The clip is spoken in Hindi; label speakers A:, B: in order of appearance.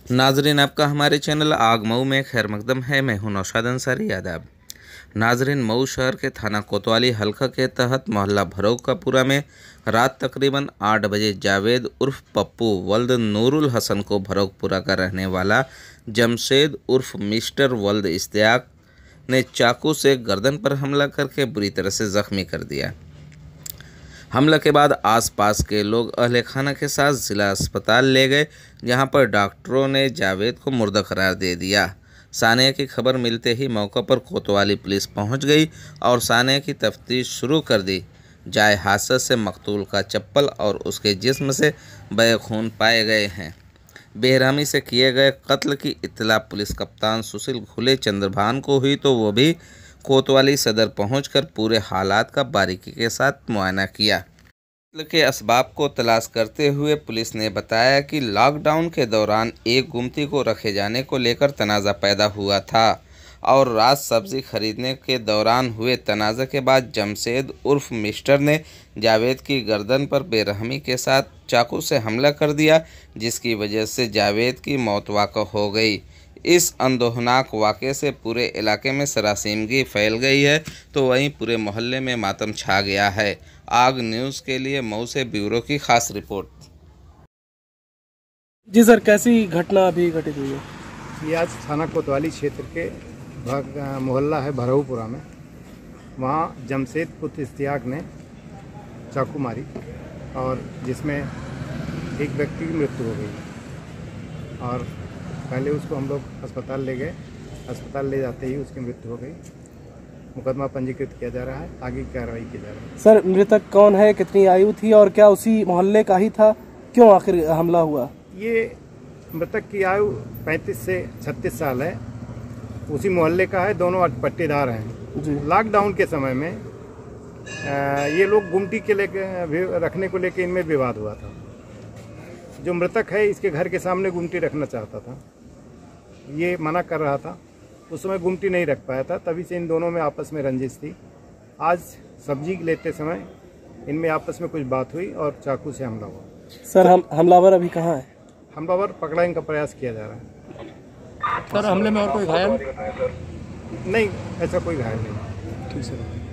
A: नाजरीन, आपका हमारे चैनल आग मऊ में खैर मकदम है। मैं हूं नौशाद अंसारी यादव। नाजरीन, मऊ शहर के थाना कोतवाली हल्का के तहत मोहल्ला भरोकापुरा में रात तकरीबन 8 बजे जावेद उर्फ पप्पू वल्द नूरुल हसन को भरोकपुरा का रहने वाला जमशेद उर्फ मिस्टर वल्द इश्तियाक ने चाकू से गर्दन पर हमला करके बुरी तरह से जख्मी कर दिया। हमले के बाद आसपास के लोग अहले खाना के साथ जिला अस्पताल ले गए, जहां पर डॉक्टरों ने जावेद को मुर्दा करार दे दिया। सानिया की खबर मिलते ही मौके पर कोतवाली पुलिस पहुंच गई और सानिया की तफ्तीश शुरू कर दी। जाए हादसे से मकतूल का चप्पल और उसके जिस्म से बहे खून पाए गए हैं। बेरहमी से किए गए कत्ल की इत्तला पुलिस कप्तान सुशील घुले चंद्रभान को हुई तो वो भी कोतवाली सदर पहुंचकर पूरे हालात का बारीकी के साथ मुआयना किया। कत्ल के असबाब को तलाश करते हुए पुलिस ने बताया कि लॉकडाउन के दौरान एक गुमती को रखे जाने को लेकर तनाज़ा पैदा हुआ था और रात सब्जी खरीदने के दौरान हुए तनाज़े के बाद जमशेद उर्फ मिस्टर ने जावेद की गर्दन पर बेरहमी के साथ चाकू से हमला कर दिया, जिसकी वजह से जावेद की मौत वाक़ हो गई। इस अंदोहनाक वाक़े से पूरे इलाके में सरासीमगी फैल गई है, तो वहीं पूरे मोहल्ले में मातम छा गया है। आग न्यूज़ के लिए मऊ से ब्यूरो की खास रिपोर्ट।
B: जी सर, कैसी घटना अभी घटित हुई है?
C: ये आज थाना कोतवाली क्षेत्र के मोहल्ला है भरोपुरा में, वहाँ जमशेद पुत्र इश्तियाक ने चाकू मारी और जिसमें एक व्यक्ति की मृत्यु हो गई और पहले उसको हम लोग अस्पताल ले गए। अस्पताल ले जाते ही उसकी मृत्यु हो गई। मुकदमा पंजीकृत किया जा रहा है, आगे की कार्रवाई की जा रही है।
B: सर, मृतक कौन है, कितनी आयु थी और क्या उसी मोहल्ले का ही था? क्यों आखिर हमला हुआ?
C: ये मृतक की आयु 35 से 36 साल है, उसी मोहल्ले का है, दोनों पट्टीदार हैं। लॉकडाउन के समय में ये लोग गुमटी के लेके रखने को लेके इनमें विवाद हुआ था। जो मृतक है इसके घर के सामने गुमटी रखना चाहता था, ये मना कर रहा था। उस समय गुमटी नहीं रख पाया था, तभी से इन दोनों में आपस में रंजिश थी। आज सब्जी लेते समय इनमें आपस में कुछ बात हुई और चाकू से हमला हुआ।
B: सर, हमलावर अभी कहाँ है?
C: हमलावर पकड़ने का प्रयास किया जा रहा है।
B: सर, हमले में और कोई घायल?
C: नहीं, ऐसा कोई घायल नहीं।
B: ठीक सर।